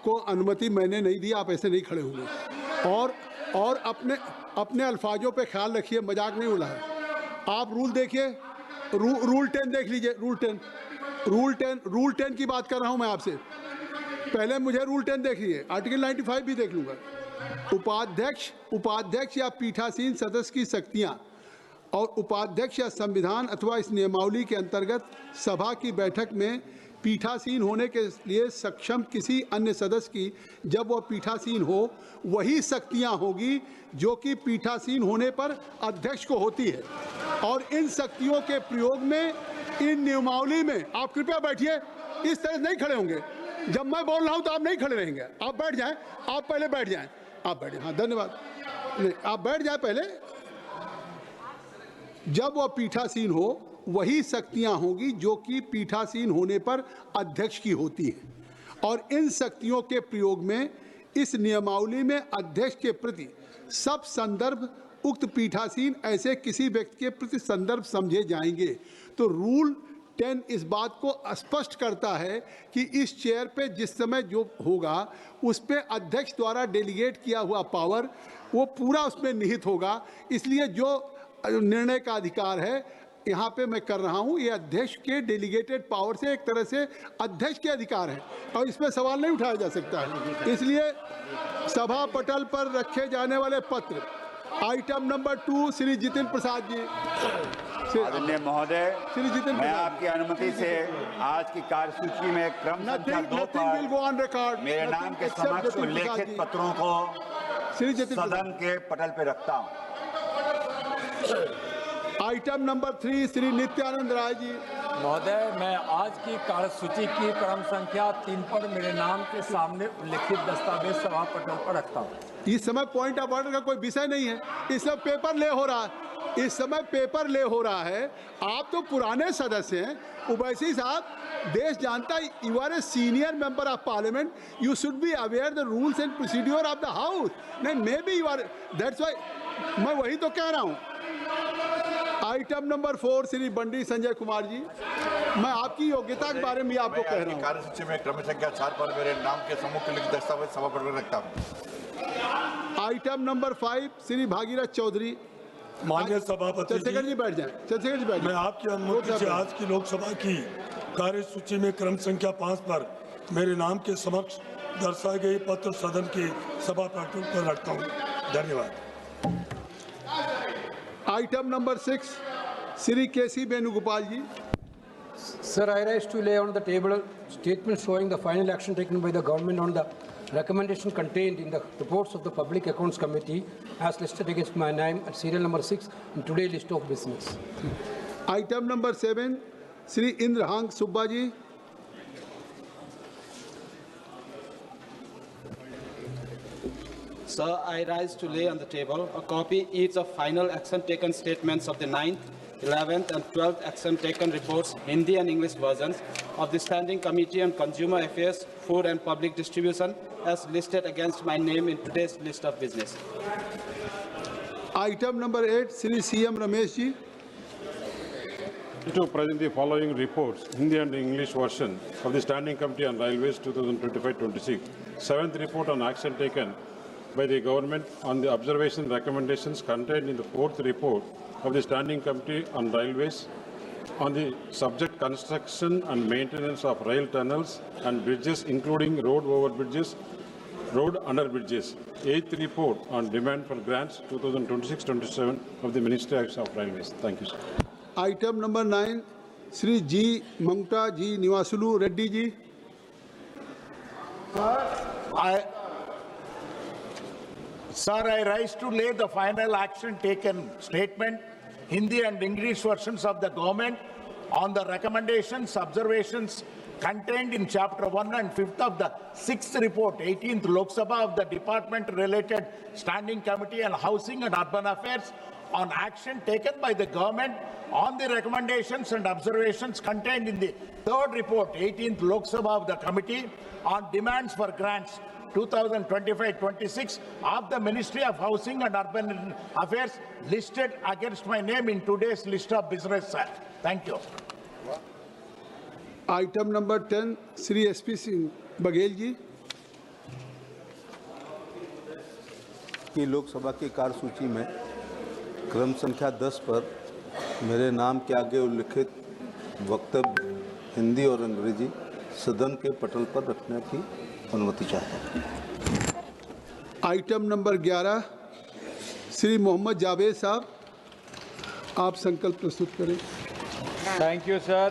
आपको अनुमति मैंने नहीं दी, आप ऐसे नहीं खड़े होंगे। और अपने अल्फाजों पे ख्याल रखिए, मजाक नहीं उड़ा है। आप रूल देखिए, रूल 10 देख लीजिए। रूल 10 की बात कर रहा हूं मैं आपसे। पहले मुझे रूल 10 देखिए, आर्टिकल 95 भी देख लूंगा। उपाध्यक्ष या पीठासीन सदस्य की शक्तियां और उपाध्यक्ष या संविधान अथवा इस नियमावली के अंतर्गत सभा की बैठक में पीठासीन होने के लिए सक्षम किसी अन्य सदस्य की, जब वह पीठासीन हो, वही शक्तियां होगी जो कि पीठासीन होने पर अध्यक्ष को होती है। और इन शक्तियों के प्रयोग में इन नियमावली में, आप कृपया बैठिए, इस तरह नहीं खड़े होंगे। जब मैं बोल रहा हूं तो आप नहीं खड़े रहेंगे, आप बैठ जाएं। आप पहले बैठ जाएं, आप बैठे। हाँ, धन्यवाद। नहीं, आप बैठ जाएं पहले। जब वह पीठासीन हो, वही शक्तियां होंगी जो कि पीठासीन होने पर अध्यक्ष की होती हैं। और इन शक्तियों के प्रयोग में इस नियमावली में अध्यक्ष के प्रति सब संदर्भ उक्त पीठासीन ऐसे किसी व्यक्ति के प्रति संदर्भ समझे जाएंगे। तो रूल 10 इस बात को स्पष्ट करता है कि इस चेयर पे जिस समय जो होगा उस पे अध्यक्ष द्वारा डेलीगेट किया हुआ पावर वो पूरा उसमें निहित होगा। इसलिए जो निर्णय का अधिकार है यहाँ पे मैं कर रहा हूँ, ये अध्यक्ष के डेलीगेटेड पावर से एक तरह से अध्यक्ष के अधिकार है और इसमें सवाल नहीं उठाया जा सकता है। इसलिए सभा पटल पर रखे जाने वाले पत्र, आइटम नंबर 2, श्री जितिन प्रसाद जी। आदरणीय महोदय, श्री जितिन, मैं आपकी अनुमति से आज की कार्यसूची में क्रम संख्या 2 पर मेरे नाम के समक्ष उल्लेखित पत्रों को सदन के पटल पर रखता हूँ। Item number 3, Shri Nityanand Rai ji. महोदय, मैं आज की कार्यसूची की क्रम संख्या 3 पर मेरे नाम के सामने उल्लेखित दस्तावेज सभा पटल पर रखता हूँ। इस समय पॉइंट ऑफ ऑर्डर का कोई विषय नहीं है, इस समय पेपर ले हो रहा है। इस समय पेपर ले हो रहा है। आप तो पुराने सदस्य हैं। उवैसी साहब, देश जानता है, you are a senior member of parliament, you should be aware the rules and procedure of the house. नहीं, maybe you are, that's why मैं वही तो कह रहा हूँ। Item number 4, Shri Bandi Sanjay Kumar ji. मैं आपकी योग्यता के बारे में आपको कह रहा हूँ। कार्यसूची में क्रम संख्या 4 पर मेरे नाम के सम्मुख लिखित दस्तावेज सभा पटल पर रखता हूँ। Item number 5, Shri Bhagirath Choudhary. माननीय सभापति चंद्रशेखर जी बैठ जाएं। चंद्रशेखर जी बैठ जाएं। मैं आपकी अनुमति से आज की लोकसभा की कार्यसूची में क्रम संख्या 5 पर मेरे नाम के समक्ष दर्शाए गए पत्र सदन की सभा पटल पर रखता हूँ। धन्यवाद। Item number 6, Shri K C Venugopal ji. Sir, I rise to lay on the table statement showing the final action taken by the government on the recommendation contained in the reports of the Public Accounts Committee as listed against my name at serial number 6 in today's list of business. Item number 7, Shri Indrahang Subba ji. Sir, I rise to lay on the table a copy each of final action taken statements of the 9th, 11th and 12th action taken reports, Hindi and English versions, of the Standing Committee on Consumer Affairs, Food and Public Distribution as listed against my name in today's list of business. Item number 8, Shri CM Ramesh ji. To present the following reports, Hindi and English version of the Standing Committee on Railways 2025-26. 7th report on action taken by the government on the observation recommendations contained in the 4th report of the Standing Committee on Railways on the subject construction and maintenance of rail tunnels and bridges, including road overbridges, road underbridges. 8th report on demand for grants 2026-27 of the Ministry of Railways. Thank you, sir. Item number 9, Shri जी ममता जी Nivasulu Reddy ji. Sir, I rise to lay the final action taken statement, Hindi and English versions of the government on the recommendations, observations contained in Chapter 1 and 5th of the 6th report, 18th Lok Sabha of the Department-related Standing Committee on Housing and Urban Affairs on action taken by the government on the recommendations and observations contained in the 3rd report, 18th Lok Sabha of the Committee on demands for grants 2025-26 of the Ministry of Housing and Urban Affairs listed against my name in today's list of business, sir. Thank you. Item number 10, Shri SP Singh Baghel ji. की लोकसभा की कार्यसूची में क्रम संख्या 10 पर मेरे नाम के आगे उल्लिखित वक्तव्य हिंदी और अंग्रेजी सदन के पटल पर रखने की अनुमति चाहता हूँ। आइटम नंबर 11 श्री मोहम्मद जावेद साहब, आप संकल्प प्रस्तुत करें। Thank you, sir.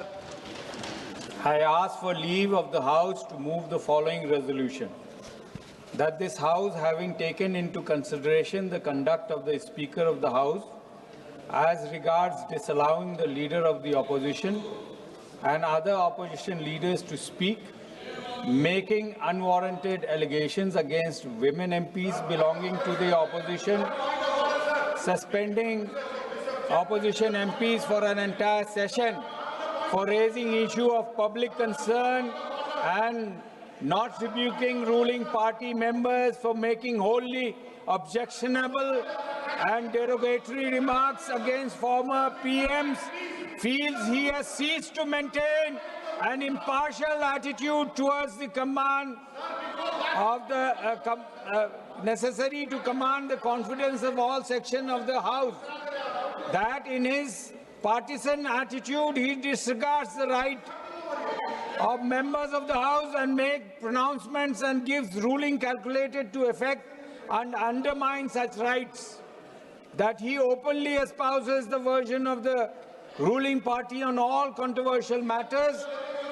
I ask for leave of the House to move the following resolution. That this House, having taken into consideration the conduct of the Speaker of the House as regards disallowing the Leader of the Opposition and other opposition leaders to speak, making unwarranted allegations against women MPs belonging to the opposition, suspending opposition MPs for an entire session for raising issue of public concern, and not rebuking ruling party members for making wholly objectionable and derogatory remarks against former PMs, feels he has ceased to maintain an impartial attitude towards the command of the necessary to command the confidence of all sections of the House. That in his partisan attitude, he disregards the right of members of the House and make pronouncements and gives ruling calculated to effect and undermine such rights. That he openly espouses the version of the ruling party on all controversial matters.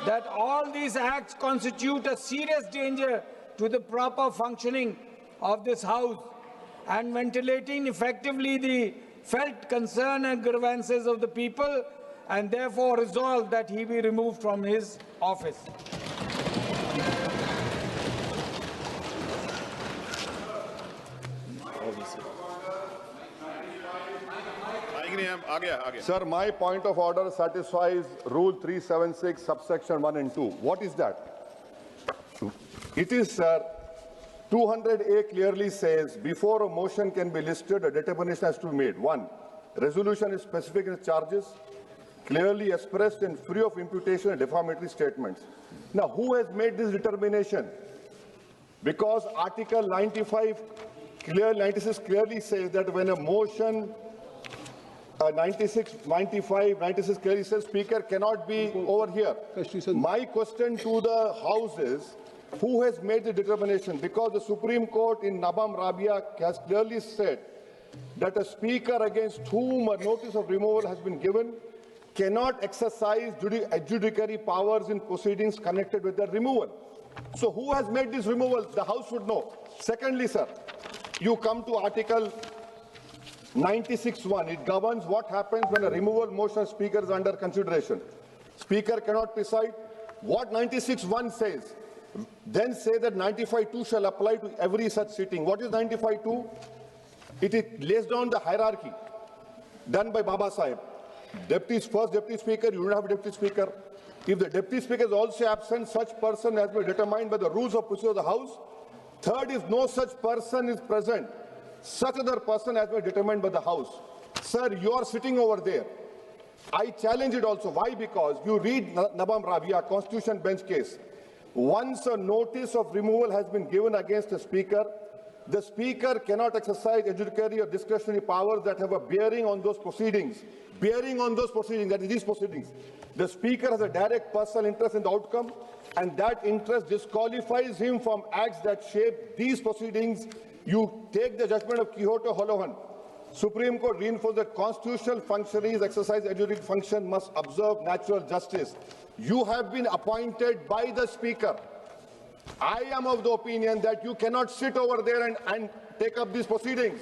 That all these acts constitute a serious danger to the proper functioning of this House and ventilating effectively the felt concern and grievances of the people, and therefore resolve that he be removed from his office. Sir, my point of order satisfies Rule 376, subsection 1 and 2. What is that? It is, sir, 200A clearly says, before a motion can be listed, a determination has to be made. 1, resolution is specific in its charges, clearly expressed and free of imputation and defamatory statements. Now, who has made this determination? Because Article 96 clearly says that when a motion 96 clearly says Speaker cannot be over here. My question to the House is, who has made the determination? Because the Supreme Court in Nabam Rabia has clearly said that a Speaker against whom a notice of removal has been given cannot exercise adjudicatory powers in proceedings connected with the removal. So who has made this removal? The House should know. Secondly, sir, you come to Article 96(1). It governs what happens when a removal motion Speaker is under consideration. Speaker cannot preside. What 96(1) says, then say that 95(2) shall apply to every such sitting. What is 95(2)? It lays down the hierarchy done by Baba Sahib. First Deputy Speaker, you don't have a Deputy Speaker. If the Deputy Speaker is also absent, such person has been determined by the rules of procedure of the House. Third, if no such person is present, such other person has been determined by the House. Sir, you are sitting over there. I challenge it also. Why? Because you read Nabam Rabia, Constitution Bench case. Once a notice of removal has been given against a Speaker, the Speaker cannot exercise adjudicatory or discretionary powers that have a bearing on those proceedings. Bearing on those proceedings, that is these proceedings. The Speaker has a direct personal interest in the outcome, and that interest disqualifies him from acts that shape these proceedings. You take the judgment of Quixote Holohan. Supreme Court reinforced that constitutional functionaries exercise adjudicatory function must observe natural justice. You have been appointed by the Speaker. I am of the opinion that you cannot sit over there and take up these proceedings.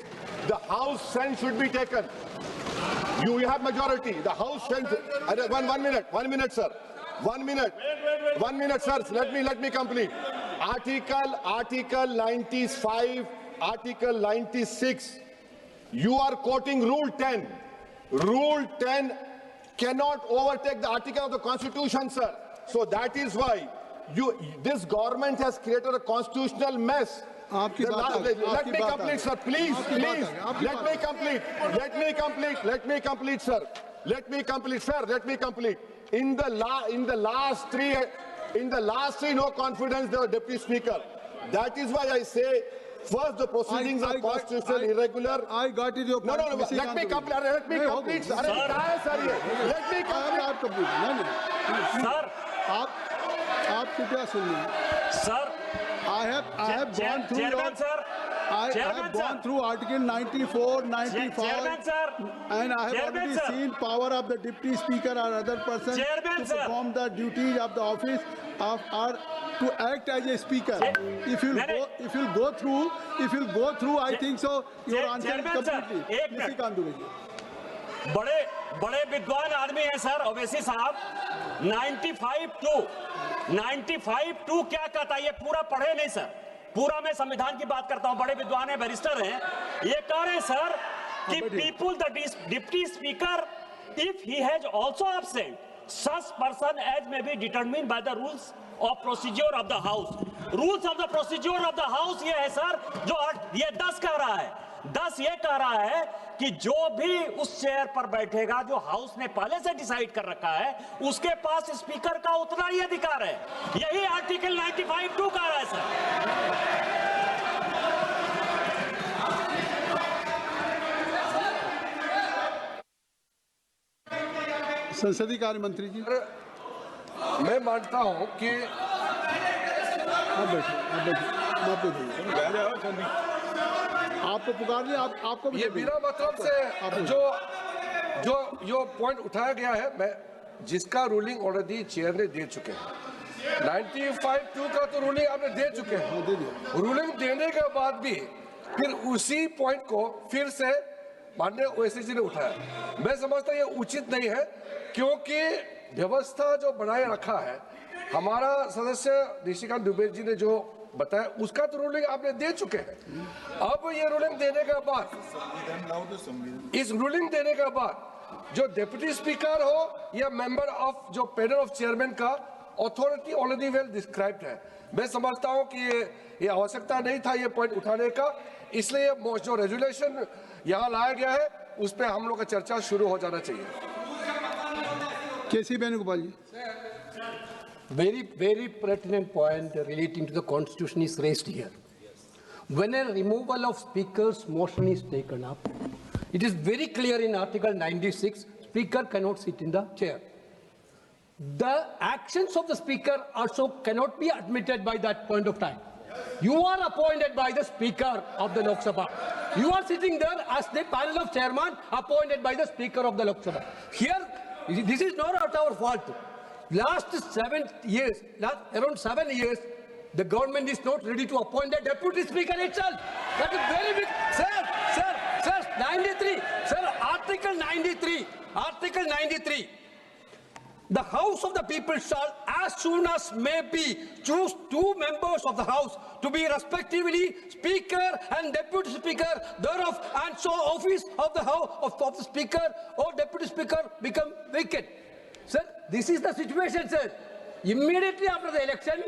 The House sense should be taken. You have majority. The House sense. One minute, sir. 1 minute. 1 minute, sir. Let me complete. Article 95, Article 96. You are quoting Rule 10. Rule 10 cannot overtake the article of the Constitution, sir. So that is why this government has created a constitutional mess. Let me complete, sir. Please. Let me complete, sir. In the last three no confidence, the Deputy Speaker. That is why I say First, the proceedings are constitutional irregular. I got it. Your No, point, no, no. Mr. Let me Gandhi. complete. Let me complete. Sir, let me complete. आप complete. नहीं, sir आप कृपया सुनिए. Sir I have gone through your. Chairman sir I have gone through Article 94, 95, Chairman, sir. and I have Chairman, already sir. seen power of the Deputy Speaker or other person Chairman, to sir. perform the duties of the office of or to act as a speaker. If you'll go through, I think so. Your answer is Chairman, sir. completely. एक minute. Nishikant Dubey ji. बड़े विद्वान आदमी हैं sir Owaisi साहब 95(2) क्या कहता है ये पूरा पढ़े नहीं सर पूरा मैं संविधान की बात करता हूं बड़े विद्वान हैं बैरिस्टर हैं ये कह रहे हैं सर कि people the deputy speaker if he has also absent such person as may be determined by the rules of procedure of the house rules of the procedure of the house ये है sir जो ये 10 कह रहा है 10 ये कह रहा है कि जो भी उस चेयर पर बैठेगा जो हाउस ने पहले से डिसाइड कर रखा है उसके पास स्पीकर का उतना ही अधिकार है यही आर्टिकल 95(2) कह रहा है सर संसदीय कार्य मंत्री जी. मैं मानता हूं कि आप बैठिए. आपको पुकार लिया आपको भी ये बिना मतलब से जो पॉइंट उठाया गया है मैं जिसका रूलिंग ऑलरेडी चेयर ने दे चुके हैं 95(2) का तो रूलिंग आपने दे चुके हैं रूलिंग देने के बाद भी फिर उसी पॉइंट को फिर से माननीय ओवैसी जी ने उठाया मैं समझता ये उचित नहीं है क्योंकि व्यवस्था जो बनाए रखा है हमारा सदस्य निशिकांत दुबे जी ने जो बताया उसका तो रूलिंग आपने दे चुके हैं अब ये रूलिंग देने के बाद इस रूलिंग देने के बाद जो डिप्टी स्पीकर हो या मेंबर ऑफ जो पैनल ऑफ चेयरमैन का अथॉरिटी ऑलरेडी वेल डिस्क्राइब्ड है मैं समझता हूं कि ये आवश्यकता नहीं था ये पॉइंट उठाने का इसलिए जो रेजुलेशन यहाँ लाया गया है उस पर हम लोग का चर्चा शुरू हो जाना चाहिए केसी वेणुगोपाल जी. Very pertinent point relating to the constitution is raised here. When a removal of speaker's motion is taken up, it is very clear in Article 96, speaker cannot sit in the chair. The actions of the speaker also cannot be admitted by that point of time. You are appointed by the speaker of the Lok Sabha. You are sitting there as the panel of chairman appointed by the speaker of the Lok Sabha. Here, this is not at our fault. Last 7 years, around 7 years, the government is not ready to appoint the deputy speaker itself. That is very big. Sir, 93, sir, Article 93. The House of the People shall, as soon as may be, choose 2 members of the House to be respectively Speaker and Deputy Speaker thereof, and so office of the House of the Speaker or Deputy Speaker become vacant. Sir, this is the situation, sir. Immediately after the election,